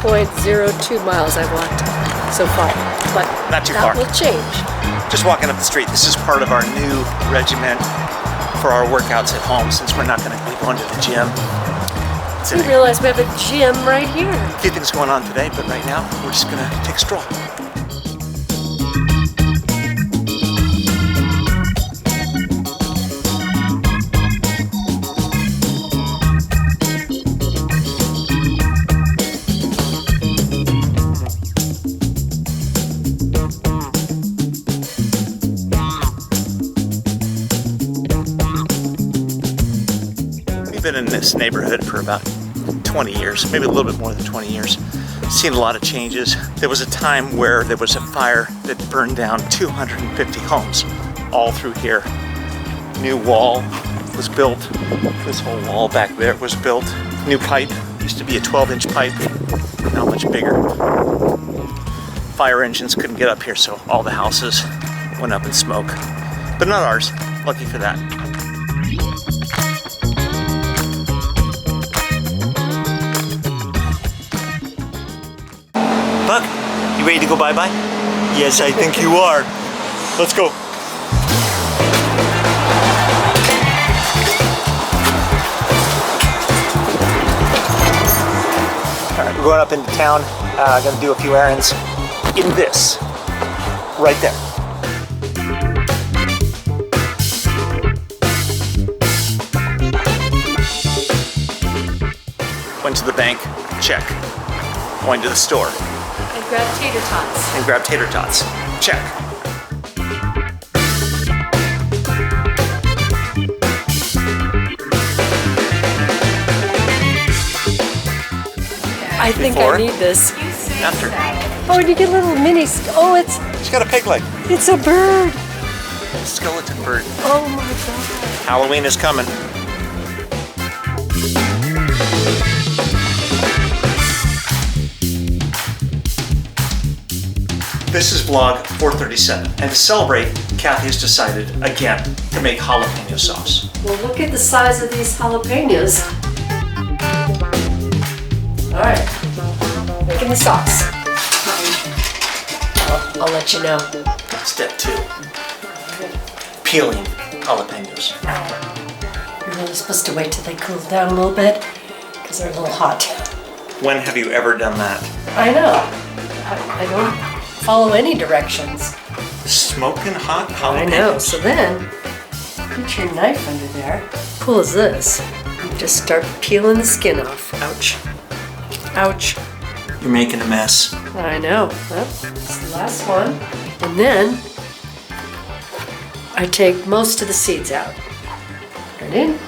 .02 miles I've walked so far, but not too far. That will change. Just walking up the street. This is part of our new regimen for our workouts at home, since we're not going to be going to the gym. We realize we have a gym right here. A few things going on today, but right now we're just going to take a stroll. Been in this neighborhood for about 20 years, maybe a little bit more than 20 years. Seen a lot of changes. There was a time where there was a fire that burned down 250 homes all through here. New wall was built. This whole wall back there was built. New pipe. Used to be a 12-inch pipe, now much bigger. Fire engines couldn't get up here, so all the houses went up in smoke. But not ours. Lucky for that. Buck, you ready to go bye-bye? Yes, I think you are. Let's go. All right, we're going up into town. Gonna do a few errands in this, right there. Went to the bank, check. Going to the store. Grab tater tots. And grab tater tots. Check. I think Before, I need this. After. Oh, and you get little mini. Oh, She's got a peg leg. It's a bird. Skeleton bird. Oh my God. Halloween is coming. This is vlog 437, and to celebrate, Kathy has decided again to make jalapeno sauce. Well, look at the size of these jalapenos. All right, making the sauce. I'll let you know. Step 2, peeling jalapenos. You're really supposed to wait till they cool down a little bit, because they're a little hot. When have you ever done that? I know. I don't follow any directions. Smoking hot jalapenos. I know. So then, put your knife under there. Cool as this. You just start peeling the skin off. Ouch. Ouch. You're making a mess. I know. Well, it's the last one. And then, I take most of the seeds out. Right in.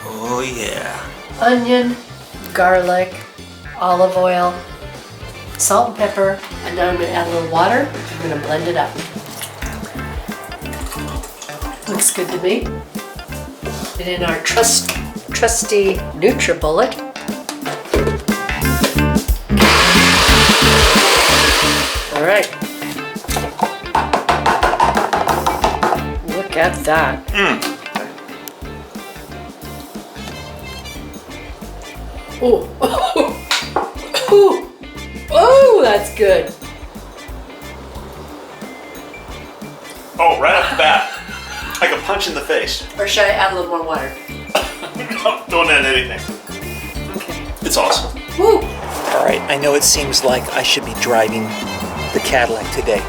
Oh yeah. Onion, garlic, olive oil, salt and pepper, and now I'm going to add a little water. I'm going to blend it up. Looks good to me. And in our trusty NutriBullet. All right. Look at that. Oh, oh, oh, that's good. Oh, right off the bat. Like a punch in the face. Or should I add a little more water? Don't add anything. Okay. It's awesome. Woo! All right, I know it seems like I should be driving the Cadillac today,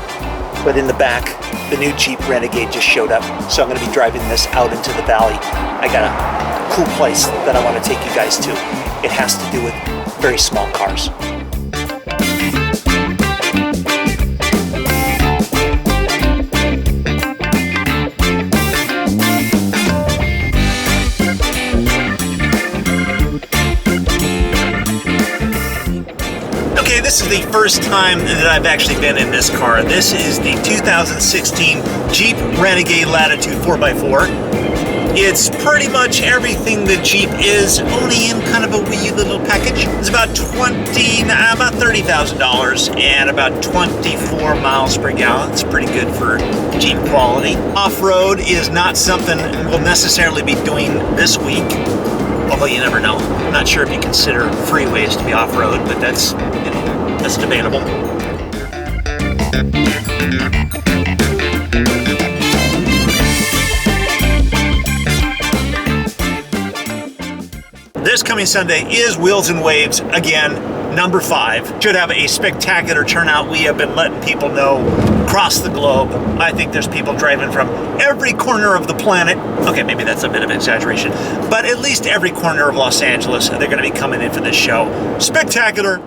but in the back, the new Jeep Renegade just showed up, so I'm gonna be driving this out into the valley. I got a cool place that I wanna take you guys to. It has to do with very small cars. Okay, this is the first time that I've actually been in this car. This is the 2016 Jeep Renegade Latitude 4x4. It's pretty much everything the Jeep is, only in kind of a wee little package. It's about $30,000 and about 24 miles per gallon. It's pretty good for Jeep quality. Off-road is not something we'll necessarily be doing this week, although you never know. I'm not sure if you consider freeways to be off-road, but that's, you know, that's debatable. This coming Sunday is Wheels and Waves again, number 5. Should have a spectacular turnout. We have been letting people know across the globe. I think there's people driving from every corner of the planet. Okay, maybe that's a bit of an exaggeration, but at least every corner of Los Angeles, they're going to be coming in for this show. Spectacular.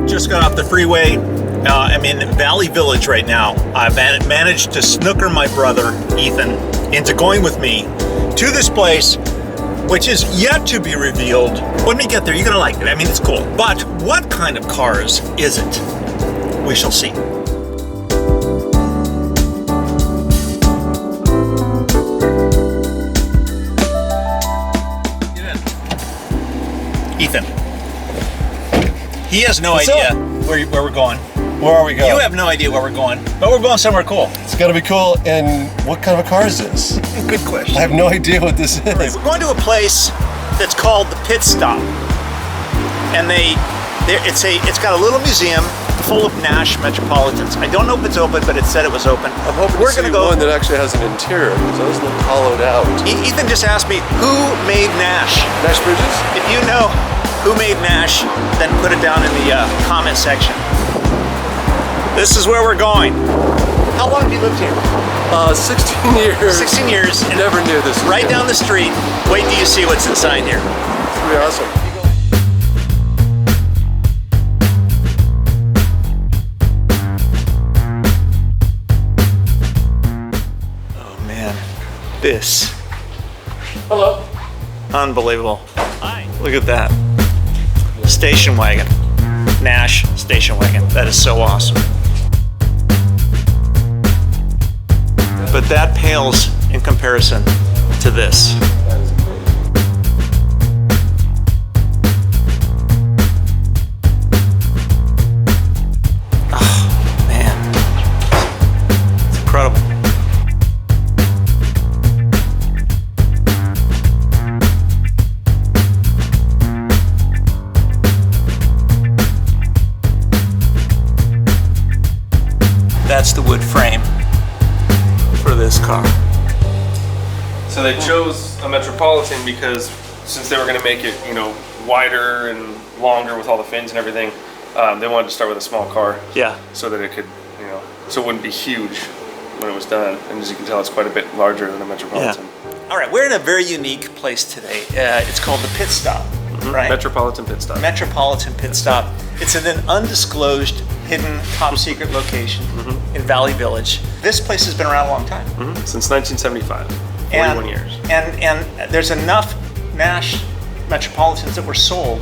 Just got off the freeway. I'm in Valley Village right now. I've managed to snooker my brother, Ethan, into going with me to this place, which is yet to be revealed. When we get there, you're gonna like it. I mean, it's cool. But what kind of cars is it? We shall see. Get in. Ethan. He has no idea where we're going. Where are we going? You have no idea where we're going, but we're going somewhere cool. It's gotta be cool. And what kind of a car is this? Good question. I have no idea what this is. Right, we're going to a place that's called the Pit Stop, and it's got a little museum full of Nash Metropolitans. I don't know if it's open, but it said it was open. I'm hoping we're going to go one that actually has an interior, because those look hollowed out. Ethan just asked me who made Nash. Nash Bridges? If you know who made Nash, then put it down in the comment section. This is where we're going. How long have you lived here? 16 years. 16 years. I never knew this. Right down the street. Wait till you see what's inside here. It's pretty awesome. Oh man, this. Hello. Unbelievable. Hi. Look at that. Station wagon. Nash station wagon. That is so awesome. But that pales in comparison to this. Oh, man. It's incredible. That's the wood frame for this car. So they chose a Metropolitan because since they were going to make it, you know, wider and longer with all the fins and everything, they wanted to start with a small car. Yeah. So that it could, you know, so it wouldn't be huge when it was done. And as you can tell, it's quite a bit larger than a Metropolitan. Yeah. All right, we're in a very unique place today. It's called the Pit Stop, right? Metropolitan Pit Stop. Metropolitan Pit Stop. It's in an undisclosed, hidden, top secret location in Valley Village. This place has been around a long time. Since 1975, 41 years. And there's enough Nash Metropolitans that were sold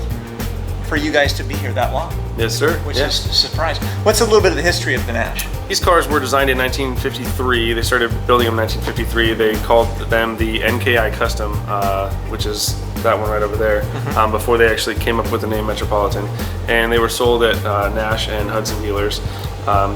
for you guys to be here that long. Yes, sir. Which is a surprise. What's a little bit of the history of the Nash? These cars were designed in 1953. They started building them in 1953. They called them the NKI Custom, which is that one right over there, before they actually came up with the name Metropolitan. And they were sold at Nash and Hudson dealers.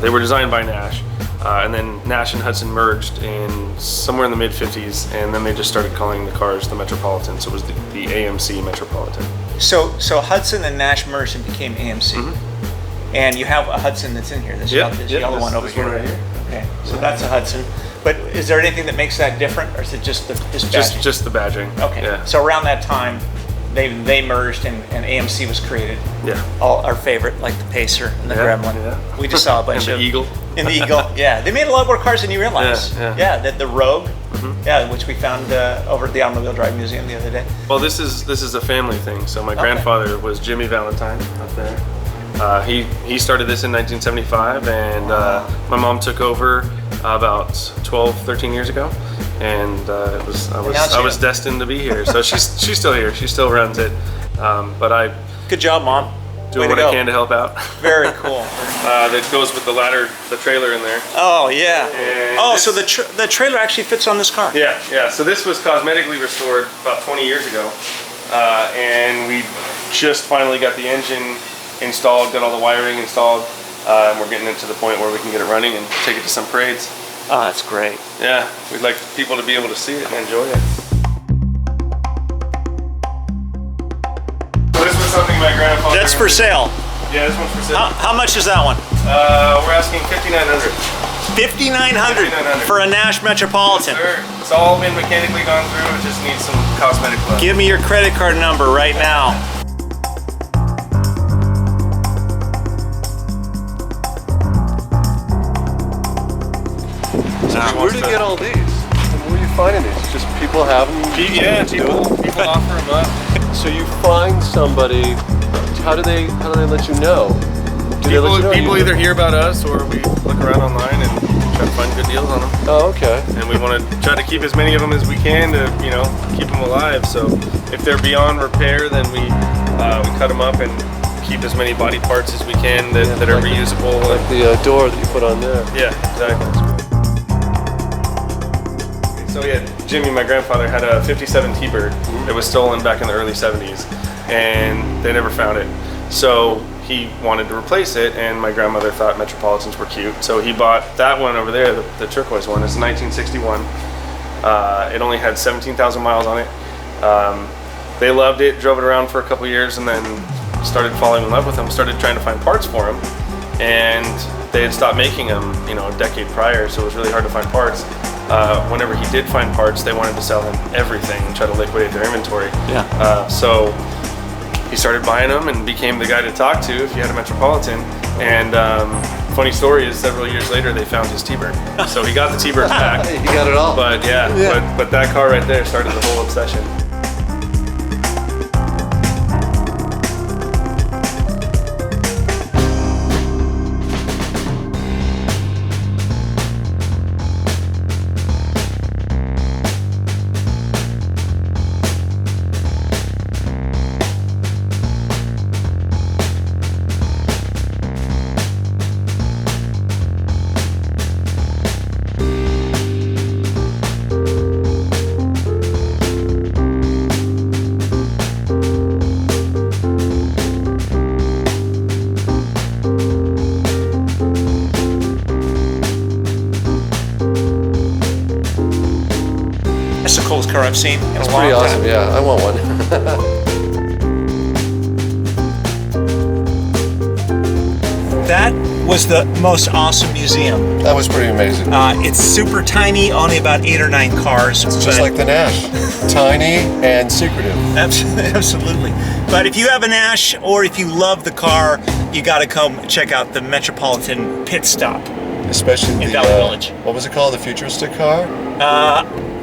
They were designed by Nash. And then Nash and Hudson merged in somewhere in the mid-50s, and then they just started calling the cars the Metropolitan, so it was the AMC Metropolitan. So Hudson and Nash merged and became AMC. And you have a Hudson that's in here, this yellow one over here. Right here. Okay, so that's a Hudson. But is there anything that makes that different, or is it just his badging? Just the badging. Okay. Yeah. So around that time, they merged and AMC was created. Yeah. All our favorite, like the Pacer and the Gremlin. Yeah. We just saw a bunch and of the Eagle. And the Eagle. Yeah. They made a lot more cars than you realize. Yeah. The Rogue. Yeah, which we found over at the Automobile Drive Museum the other day. Well, this is a family thing. So my grandfather was Jimmy Valentine up there. He started this in 1975, and my mom took over about 12, 13 years ago, and I was destined to be here. So she's still here. She still runs it. But Good job, Mom. doing what I can to help out. Very cool. That goes with the trailer in there. Oh yeah. And so the trailer actually fits on this car. Yeah. So this was cosmetically restored about 20 years ago, and we just finally got the engine installed, got all the wiring installed, and we're getting it to the point where we can get it running and take it to some parades. Oh, that's great. Yeah, we'd like people to be able to see it and enjoy it. So this was something my grandfather... That's for sale. Yeah, this one's for sale. How much is that one? We're asking $5,900. $5,900 for a Nash Metropolitan. Sure. It's all been mechanically gone through. It just needs some cosmetic love. Give me your credit card number right now. Where do you get all these? Where are you finding these? Just people have them? Yeah, people offer them up. So you find somebody, how do they let you know? Do they let you know? People either hear about us or we look around online and try to find good deals on them. Oh, okay. And we want to try to keep as many of them as we can to, keep them alive. So if they're beyond repair, then we cut them up and keep as many body parts as we can that are reusable. Like the door that you put on there. Yeah, exactly. So yeah, Jimmy, my grandfather, had a 57 T-Bird that was stolen back in the early 70s, and they never found it. So he wanted to replace it, and my grandmother thought Metropolitans were cute. So he bought that one over there, the turquoise one. It's a 1961. It only had 17,000 miles on it. They loved it, drove it around for a couple years, and then started falling in love with them, started trying to find parts for them. And they had stopped making them, a decade prior, so it was really hard to find parts. Whenever he did find parts, they wanted to sell him everything and try to liquidate their inventory. Yeah. So he started buying them and became the guy to talk to if you had a Metropolitan. And funny story is, several years later, they found his T-Bird. So he got the T-Birds back. You got it all. But but that car right there started the whole obsession. That's the coolest car I've seen in a long Pretty awesome, time. yeah. I want one. That was the most awesome museum. That was pretty amazing. It's super tiny, only about 8 or 9 cars. It's just like the Nash. Tiny and secretive. Absolutely. But if you have a Nash, or if you love the car, you got to come check out the Metropolitan Pit Stop. Especially in the, Valley Village. What was it called? The futuristic car?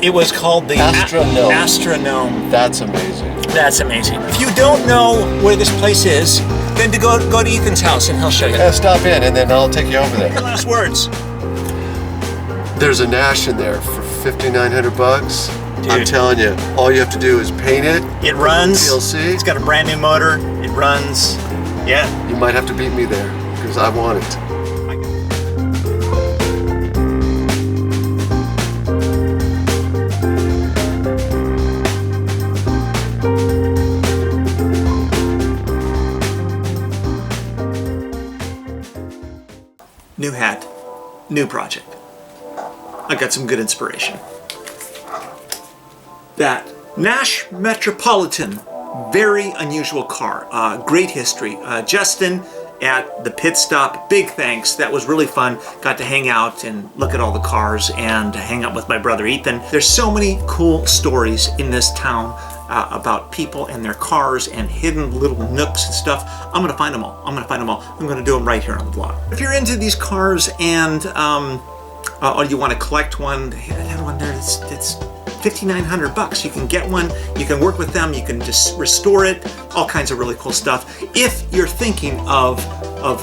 It was called the Astragnome. Astragnome. That's amazing. That's amazing. If you don't know where this place is, then to go to Ethan's house and he'll show you. Yeah, stop in and then I'll take you over there. Last words. There's a Nash in there for $5,900. Dude. I'm telling you, all you have to do is paint it. It runs. TLC. It's got a brand new motor. It runs. Yeah. You might have to beat me there because I want it. New hat, new project. I got some good inspiration. That Nash Metropolitan, very unusual car, great history. Justin at the pit stop. Big thanks. That was really fun. Got to hang out and look at all the cars and hang out with my brother Ethan. There's so many cool stories in this town about people and their cars and hidden little nooks and stuff. I'm gonna find them all. I'm gonna do them right here on the blog. If you're into these cars and or you want to collect one, that one there, it's $5,900. You can get one, you can work with them, you can just restore it, all kinds of really cool stuff. If you're thinking of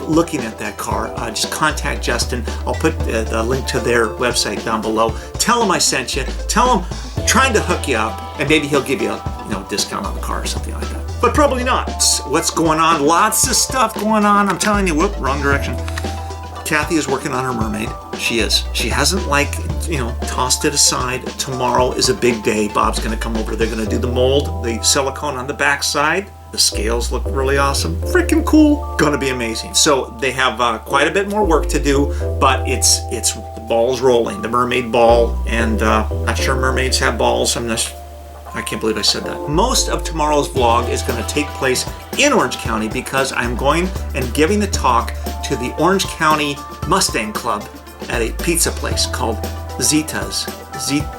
looking at that car, just contact Justin. I'll put the link to their website down below. Tell him I sent you. Tell him I'm trying to hook you up, and maybe he'll give you a discount on the car or something like that. But probably not. What's going on? Lots of stuff going on. I'm telling you, whoop, wrong direction. Kathy is working on her mermaid. She is. She hasn't tossed it aside. Tomorrow is a big day. Bob's gonna come over. They're gonna do the mold, the silicone on the back side. The scales look really awesome. Freaking cool. Gonna be amazing. So they have quite a bit more work to do, but it's the ball's rolling. The mermaid ball, and not sure mermaids have balls. I can't believe I said that. Most of tomorrow's vlog is going to take place in Orange County because I'm going and giving the talk to the Orange County Mustang Club at a pizza place called Zita's.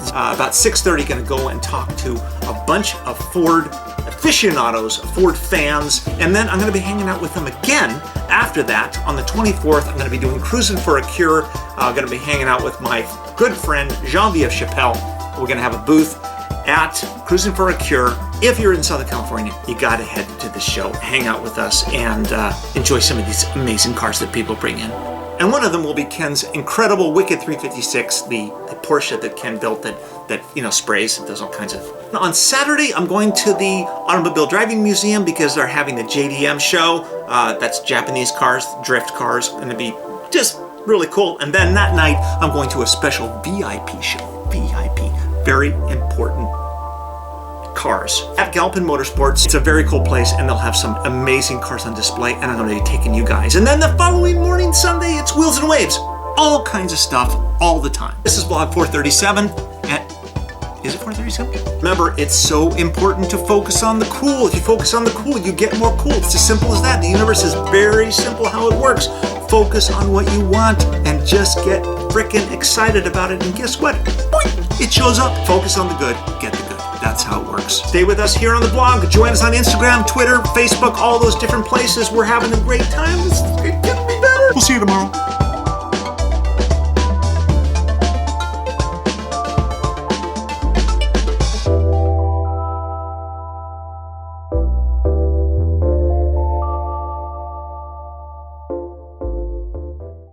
About 6:30, going to go and talk to a bunch of Ford aficionados, Ford fans, and then I'm going to be hanging out with them again after that. On the 24th, I'm going to be doing Cruising for a Cure. I'm going to be hanging out with my good friend Jean-Vive Chappelle. We're going to have a booth at Cruising for a Cure. If you're in Southern California, you gotta head to the show, hang out with us, and enjoy some of these amazing cars that people bring in. And one of them will be Ken's incredible Wicked 356, the Porsche that Ken built that sprays and does all kinds of. Now, on Saturday, I'm going to the Automobile Driving Museum because they're having the JDM show. That's Japanese cars, drift cars, going to be just really cool. And then that night, I'm going to a special VIP show. VIP. Very important cars at Galpin Motorsports. It's a very cool place, and they'll have some amazing cars on display, and I'm going to be taking you guys. And then the following morning, Sunday, it's Wheels and Waves. All kinds of stuff, all the time. This is vlog 437, and is it 437? Remember, it's so important to focus on the cool. If you focus on the cool, you get more cool. It's as simple as that. The universe is very simple how it works. Focus on what you want and just get freaking excited about it, and guess what? Boing! It shows up. Focus on the good, get the good. That's how it works. Stay with us here on the blog. Join us on Instagram, Twitter, Facebook, all those different places. We're having a great time. It can't be better. We'll see you tomorrow.